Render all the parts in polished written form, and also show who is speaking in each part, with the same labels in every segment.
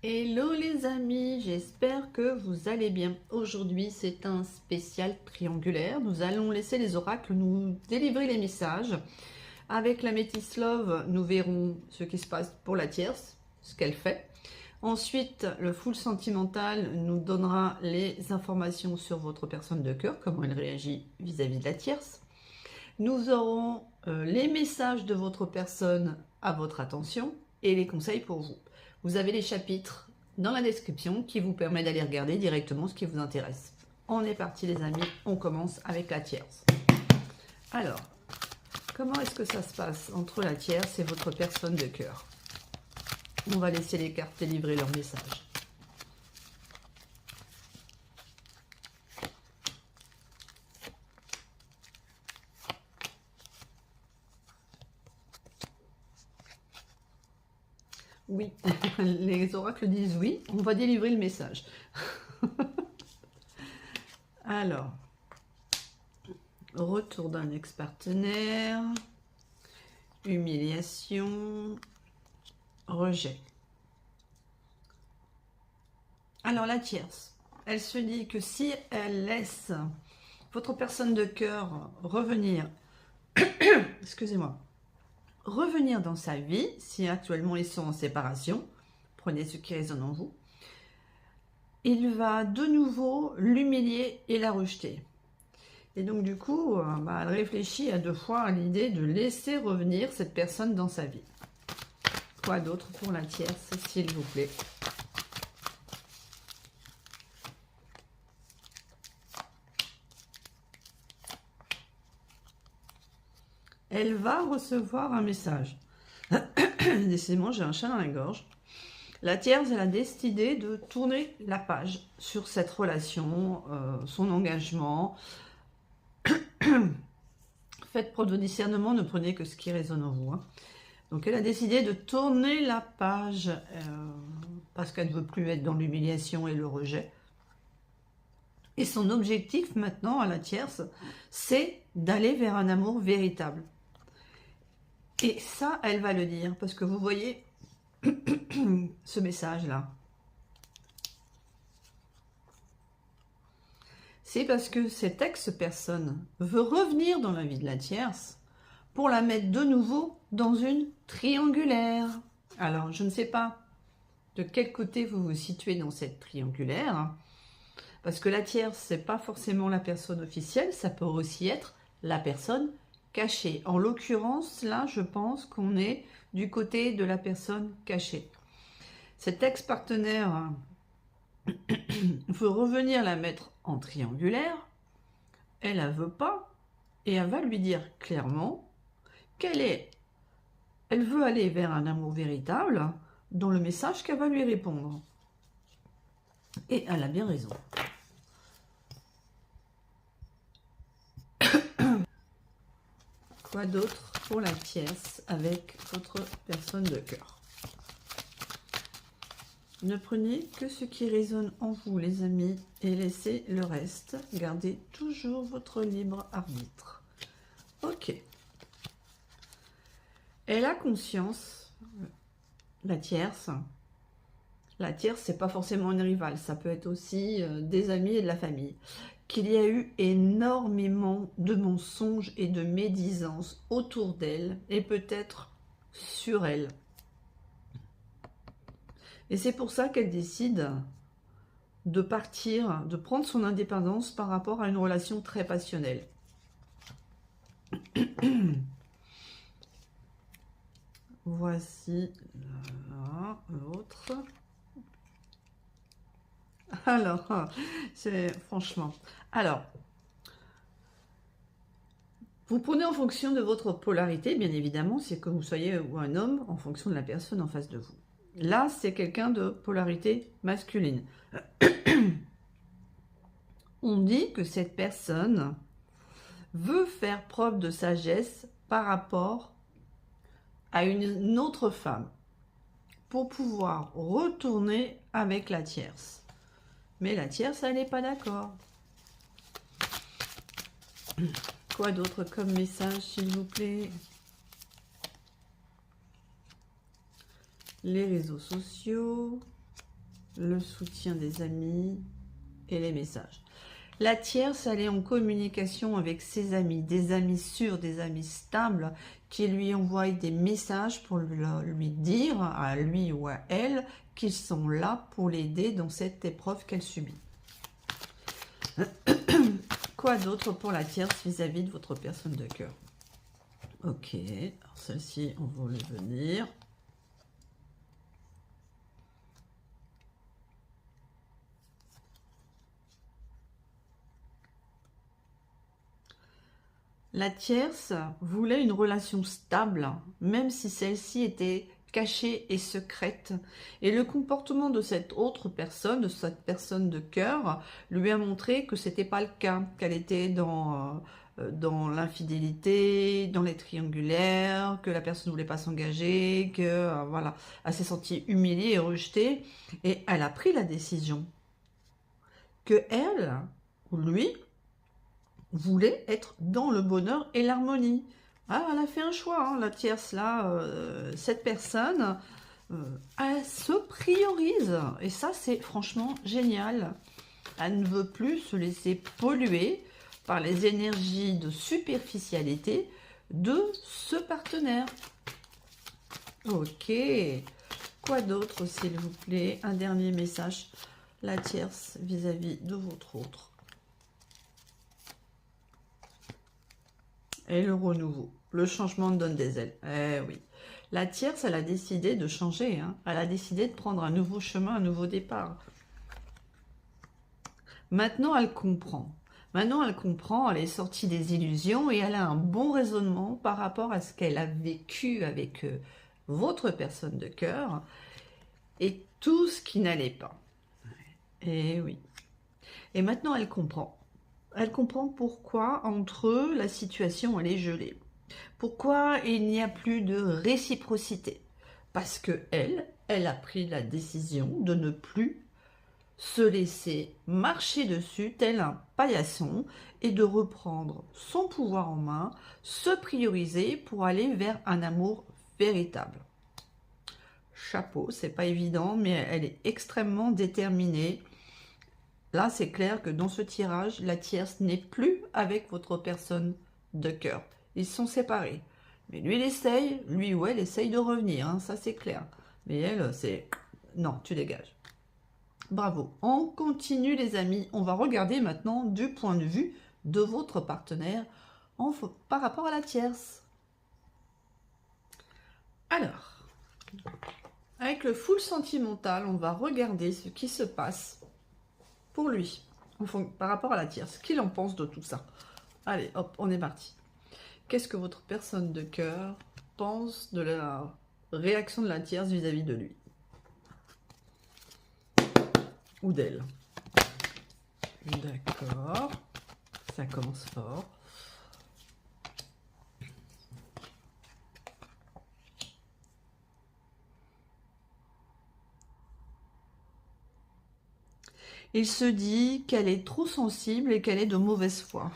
Speaker 1: Hello les amis, j'espère que vous allez bien. Aujourd'hui c'est un spécial triangulaire. Nous allons laisser les oracles nous délivrer les messages. Avec la Métis Love, nous verrons ce qui se passe pour la tierce, ce qu'elle fait. Ensuite, le full sentimental nous donnera les informations sur votre personne de cœur, comment elle réagit vis-à-vis de la tierce. Nous aurons les messages de votre personne à votre attention et les conseils pour vous. Vous avez les chapitres dans la description qui vous permet d'aller regarder directement ce qui vous intéresse. On est parti les amis, on commence avec la tierce. Alors, comment est-ce que ça se passe entre la tierce et votre personne de cœur? On va laisser les cartes délivrer leur message. Oui, les oracles disent oui, on va délivrer le message. Alors, retour d'un ex-partenaire, humiliation, rejet. Alors la tierce, elle se dit que si elle laisse votre personne de cœur revenir, excusez-moi, revenir dans sa vie, si actuellement ils sont en séparation, prenez ce qui résonne en vous, il va de nouveau l'humilier et la rejeter. Et donc du coup, elle réfléchit à 2 fois à l'idée de laisser revenir cette personne dans sa vie. Quoi d'autre pour la tierce, s'il vous plaît? Elle va recevoir un message. Décidément, j'ai un chat dans la gorge. La tierce, elle a décidé de tourner la page sur cette relation, son engagement. Faites preuve de discernement, ne prenez que ce qui résonne en vous. Donc elle a décidé de tourner la page parce qu'elle ne veut plus être dans l'humiliation et le rejet. Et son objectif maintenant à la tierce, c'est d'aller vers un amour véritable. Et ça, elle va le dire, parce que vous voyez ce message-là. C'est parce que cette ex-personne veut revenir dans la vie de la tierce pour la mettre de nouveau dans une triangulaire. Alors, je ne sais pas de quel côté vous vous situez dans cette triangulaire, parce que la tierce, ce n'est pas forcément la personne officielle, ça peut aussi être la personne cachée. En l'occurrence, là, je pense qu'on est du côté de la personne cachée. Cet ex-partenaire veut revenir la mettre en triangulaire, elle ne veut pas, et elle va lui dire clairement elle veut aller vers un amour véritable dans le message qu'elle va lui répondre. Et elle a bien raison. Quoi d'autre pour la tierce avec votre personne de cœur? Ne prenez que ce qui résonne en vous, les amis, et laissez le reste. Gardez toujours votre libre arbitre. Ok. Elle a conscience, la tierce. La tierce, c'est pas forcément une rivale, ça peut être aussi des amis et de la famille. Qu'il y a eu énormément de mensonges et de médisance autour d'elle et peut-être sur elle. Et c'est pour ça qu'elle décide de partir, de prendre son indépendance par rapport à une relation très passionnelle. Voici l'autre. Alors, c'est franchement. Alors, vous prenez en fonction de votre polarité, bien évidemment, c'est que vous soyez ou un homme, en fonction de la personne en face de vous. Là, c'est quelqu'un de polarité masculine. On dit que cette personne veut faire preuve de sagesse par rapport à une autre femme pour pouvoir retourner avec la tierce. Mais la tierce, elle n'est pas d'accord. Quoi d'autre comme message, s'il vous plaît? Les réseaux sociaux. le soutien des amis et les messages. La tierce, elle est en communication avec ses amis, des amis sûrs, des amis stables, qui lui envoient des messages pour lui dire, à lui ou à elle, qu'ils sont là pour l'aider dans cette épreuve qu'elle subit. Quoi d'autre pour la tierce vis-à-vis de votre personne de cœur? Ok, alors celle-ci, on va le venir. La tierce voulait une relation stable, même si celle-ci était cachée et secrète. Et le comportement de cette autre personne, de cette personne de cœur, lui a montré que c'était pas le cas, qu'elle était dans l'infidélité, dans les triangulaires, que la personne ne voulait pas s'engager, que voilà, elle s'est sentie humiliée et rejetée, et elle a pris la décision que elle, ou lui, voulait être dans le bonheur et l'harmonie. Ah, elle a fait un choix, hein, la tierce là, cette personne, elle se priorise. Et ça, c'est franchement génial. Elle ne veut plus se laisser polluer par les énergies de superficialité de ce partenaire. Ok. Quoi d'autre, s'il vous plaît? Un dernier message. La tierce vis-à-vis de votre autre. Et le renouveau, le changement donne des ailes. Eh oui. La tierce, elle a décidé de changer. Hein. Elle a décidé de prendre un nouveau chemin, un nouveau départ. Maintenant, elle comprend. Maintenant, elle comprend, elle est sortie des illusions et elle a un bon raisonnement par rapport à ce qu'elle a vécu avec votre personne de cœur et tout ce qui n'allait pas. Eh oui. Et maintenant, elle comprend. Elle comprend pourquoi, entre eux, la situation, elle est gelée. Pourquoi il n'y a plus de réciprocité? Parce que elle a pris la décision de ne plus se laisser marcher dessus tel un paillasson et de reprendre son pouvoir en main, se prioriser pour aller vers un amour véritable. Chapeau, c'est pas évident, mais elle est extrêmement déterminée. Là, c'est clair que dans ce tirage, la tierce n'est plus avec votre personne de cœur. Ils sont séparés. Mais lui, il essaye, lui ou elle essaye de revenir, hein, ça c'est clair. Mais elle, c'est... Non, tu dégages. Bravo. On continue les amis. On va regarder maintenant du point de vue de votre partenaire par rapport à la tierce. Alors, avec le full sentimental, on va regarder ce qui se passe pour lui, par rapport à la tierce. Qu'il en pense de tout ça? Allez, hop, on est parti. Qu'est-ce que votre personne de cœur pense de la réaction de la tierce vis-à-vis de lui? Ou d'elle? D'accord. Ça commence fort. Il se dit qu'elle est trop sensible et qu'elle est de mauvaise foi.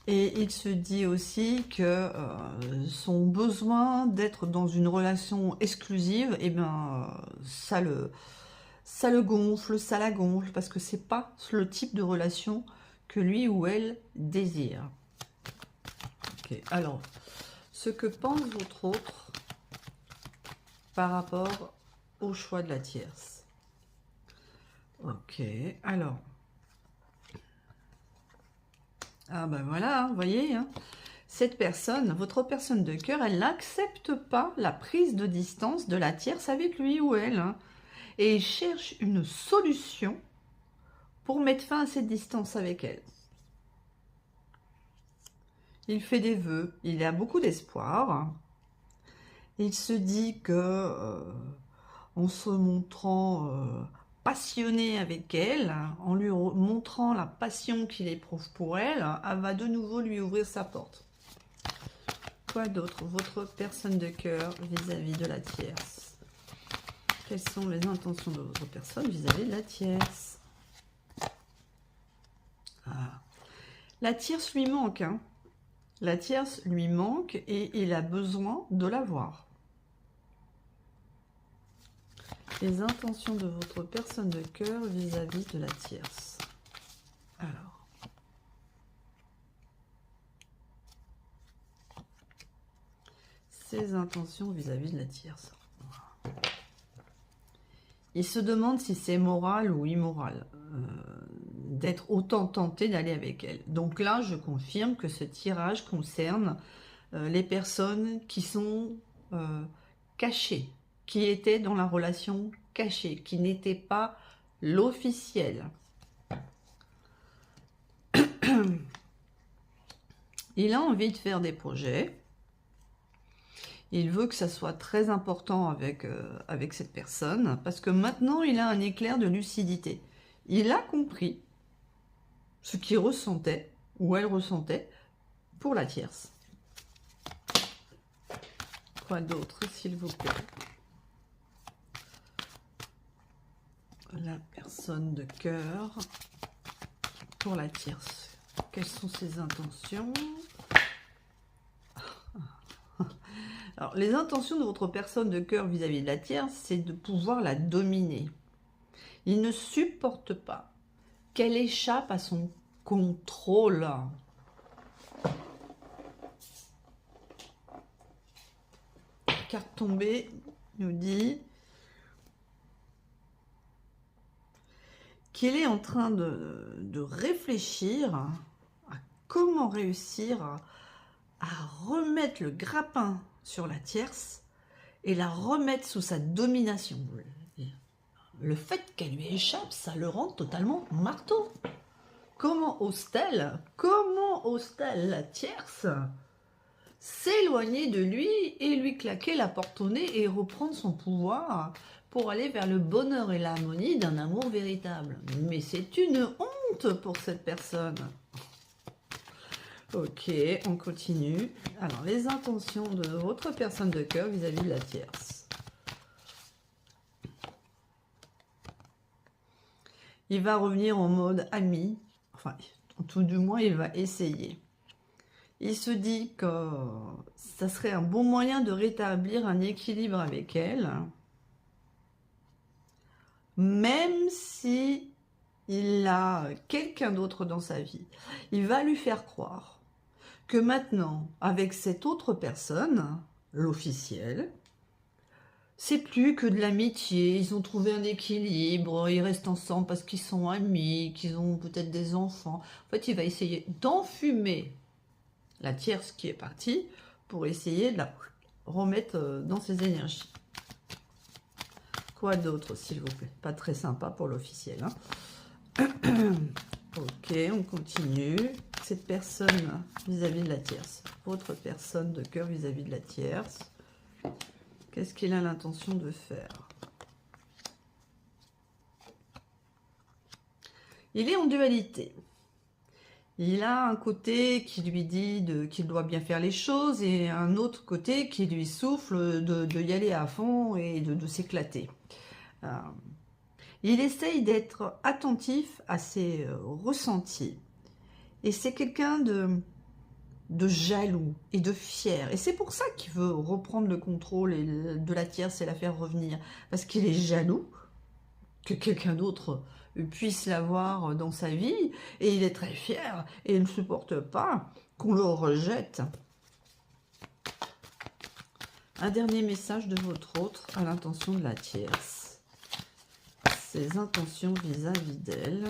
Speaker 1: Et il se dit aussi que son besoin d'être dans une relation exclusive, eh ben, ça le gonfle, ça la gonfle, parce que c'est pas le type de relation que lui ou elle désire. Ok, alors, ce que pense votre autre par rapport au choix de la tierce. Ok, alors. Ah ben voilà, vous voyez, hein, cette personne, votre personne de cœur, elle n'accepte pas la prise de distance de la tierce avec lui ou elle. Hein, et il cherche une solution pour mettre fin à cette distance avec elle. Il fait des vœux, il a beaucoup d'espoir. Il se dit que en se montrant passionné avec elle, en lui montrant la passion qu'il éprouve pour elle, elle va de nouveau lui ouvrir sa porte. Quoi d'autre? Votre personne de cœur vis-à-vis de la tierce. Quelles sont les intentions de votre personne vis-à-vis de la tierce? Ah. La tierce lui manque, hein. La tierce lui manque et il a besoin de la voir. Les intentions de votre personne de cœur vis-à-vis de la tierce. Alors. Ses intentions vis-à-vis de la tierce. Il se demande si c'est moral ou immoral d'être autant tenté d'aller avec elle. Donc là, je confirme que ce tirage concerne les personnes qui sont cachées, qui étaient dans la relation cachée, qui n'étaient pas l'officiel. Il a envie de faire des projets. Il veut que ça soit très important avec cette personne, parce que maintenant, il a un éclair de lucidité. Il a compris ce qu'il ressentait, ou elle ressentait, pour la tierce. Quoi d'autre, s'il vous plaît? La personne de cœur pour la tierce. Quelles sont ses intentions? Alors, les intentions de votre personne de cœur vis-à-vis de la tierce, c'est de pouvoir la dominer. Il ne supporte pas qu'elle échappe à son contrôle. Carte tombée nous dit qu'il est en train de réfléchir à comment réussir à remettre le grappin sur la tierce et la remettre sous sa domination. Le fait qu'elle lui échappe, ça le rend totalement marteau. Comment ose-t-elle, la tierce, s'éloigner de lui et lui claquer la porte au nez et reprendre son pouvoir pour aller vers le bonheur et l'harmonie d'un amour véritable? Mais c'est une honte pour cette personne. Ok, on continue. Alors, les intentions de votre personne de cœur vis-à-vis de la tierce. Il va revenir en mode ami. Enfin, tout du moins, il va essayer. Il se dit que ça serait un bon moyen de rétablir un équilibre avec elle. Même si il a quelqu'un d'autre dans sa vie. Il va lui faire croire que maintenant, avec cette autre personne, l'officiel, c'est plus que de l'amitié, ils ont trouvé un équilibre, ils restent ensemble parce qu'ils sont amis, qu'ils ont peut-être des enfants. En fait, il va essayer d'enfumer la tierce qui est partie pour essayer de la remettre dans ses énergies. Quoi d'autre, s'il vous plaît? Pas très sympa pour l'officiel, hein. Ok, on continue. Cette personne vis-à-vis de la tierce. Votre personne de cœur vis-à-vis de la tierce. Qu'est-ce qu'il a l'intention de faire? Il est en dualité. Il a un côté qui lui dit qu'il doit bien faire les choses et un autre côté qui lui souffle de y aller à fond et de s'éclater. Il essaye d'être attentif à ses ressentis. Et c'est quelqu'un de jaloux et de fier. Et c'est pour ça qu'il veut reprendre le contrôle de la tierce et la faire revenir. Parce qu'il est jaloux que quelqu'un d'autre puisse l'avoir dans sa vie. Et il est très fier et il ne supporte pas qu'on le rejette. Un dernier message de votre autre à l'intention de la tierce. Ses intentions vis-à-vis d'elle.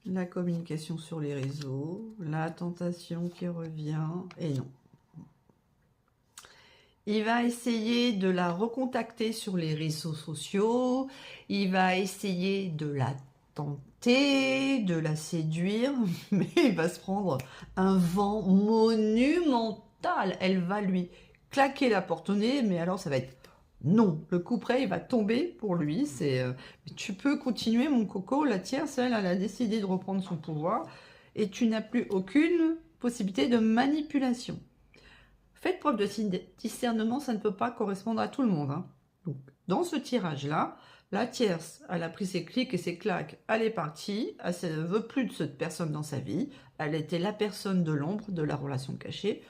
Speaker 1: La communication sur les réseaux, la tentation qui revient, et non. Il va essayer de la recontacter sur les réseaux sociaux, il va essayer de la tenter, de la séduire, mais il va se prendre un vent monumental. Elle va lui claquer la porte au nez, mais alors ça va être non, le coup près, il va tomber pour lui. C'est tu peux continuer, mon coco. La tierce, elle a décidé de reprendre son pouvoir et tu n'as plus aucune possibilité de manipulation. Faites preuve de discernement, ça ne peut pas correspondre à tout le monde, hein. Donc, dans ce tirage-là, La tierce, elle a pris ses clics et ses claques, elle est partie, elle ne veut plus de cette personne dans sa vie, elle était la personne de l'ombre de la relation cachée.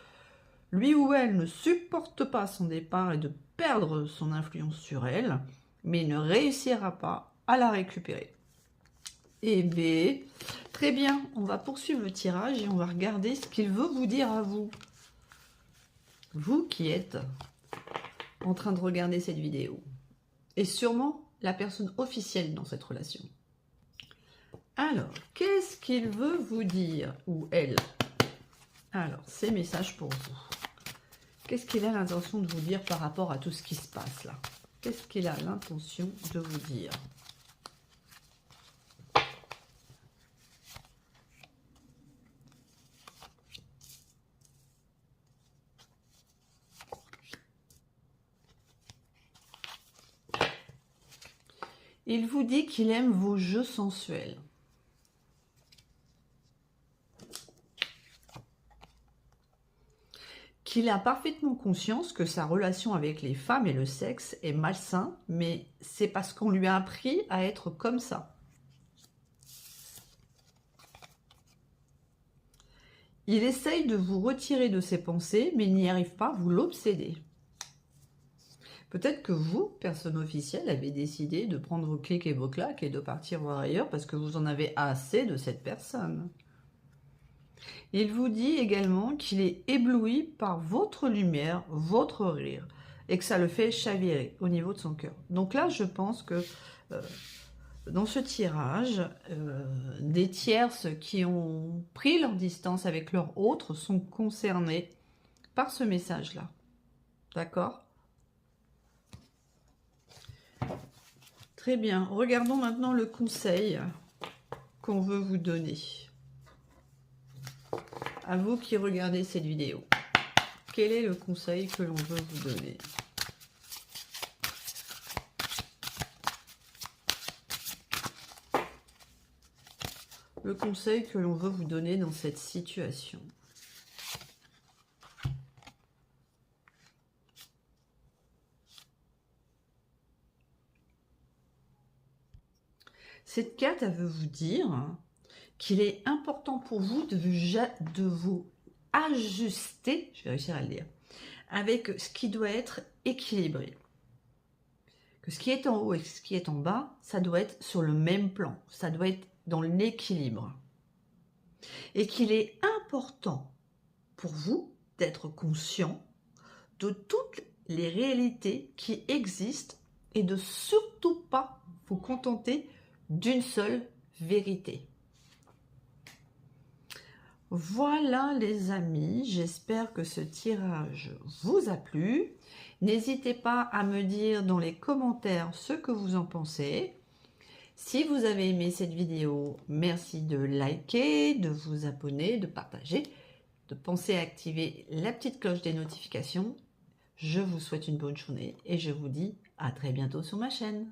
Speaker 1: Lui ou elle ne supporte pas son départ et de perdre son influence sur elle, mais il ne réussira pas à la récupérer. Et B, très bien, on va poursuivre le tirage et on va regarder ce qu'il veut vous dire à vous. Vous qui êtes en train de regarder cette vidéo. Et sûrement la personne officielle dans cette relation. Alors, qu'est-ce qu'il veut vous dire, ou elle? Alors, ces messages pour vous. Qu'est-ce qu'il a l'intention de vous dire par rapport à tout ce qui se passe là? Qu'est-ce qu'il a l'intention de vous dire? Il vous dit qu'il aime vos jeux sensuels. Qu'il a parfaitement conscience que sa relation avec les femmes et le sexe est malsain, mais c'est parce qu'on lui a appris à être comme ça. Il essaye de vous retirer de ses pensées, mais n'y arrive pas, vous l'obsédez. Peut-être que vous, personne officielle, avez décidé de prendre vos clics et vos claques et de partir voir ailleurs parce que vous en avez assez de cette personne. Il vous dit également qu'il est ébloui par votre lumière, votre rire, et que ça le fait chavirer au niveau de son cœur. Donc là, je pense que dans ce tirage, des tierces qui ont pris leur distance avec leur autre sont concernés par ce message-là. D'accord ? Très bien. Regardons maintenant le conseil qu'on veut vous donner. À vous qui regardez cette vidéo. Quel est le conseil que l'on veut vous donner? Le conseil que l'on veut vous donner dans cette situation. Cette carte, elle veut vous dire qu'il est important pour vous de vous ajuster, je vais réussir à le dire, avec ce qui doit être équilibré. Que ce qui est en haut et ce qui est en bas, ça doit être sur le même plan, ça doit être dans l'équilibre. Et qu'il est important pour vous d'être conscient de toutes les réalités qui existent et de surtout pas vous contenter d'une seule vérité. Voilà les amis, j'espère que ce tirage vous a plu. N'hésitez pas à me dire dans les commentaires ce que vous en pensez. Si vous avez aimé cette vidéo, merci de liker, de vous abonner, de partager, de penser à activer la petite cloche des notifications. Je vous souhaite une bonne journée et je vous dis à très bientôt sur ma chaîne.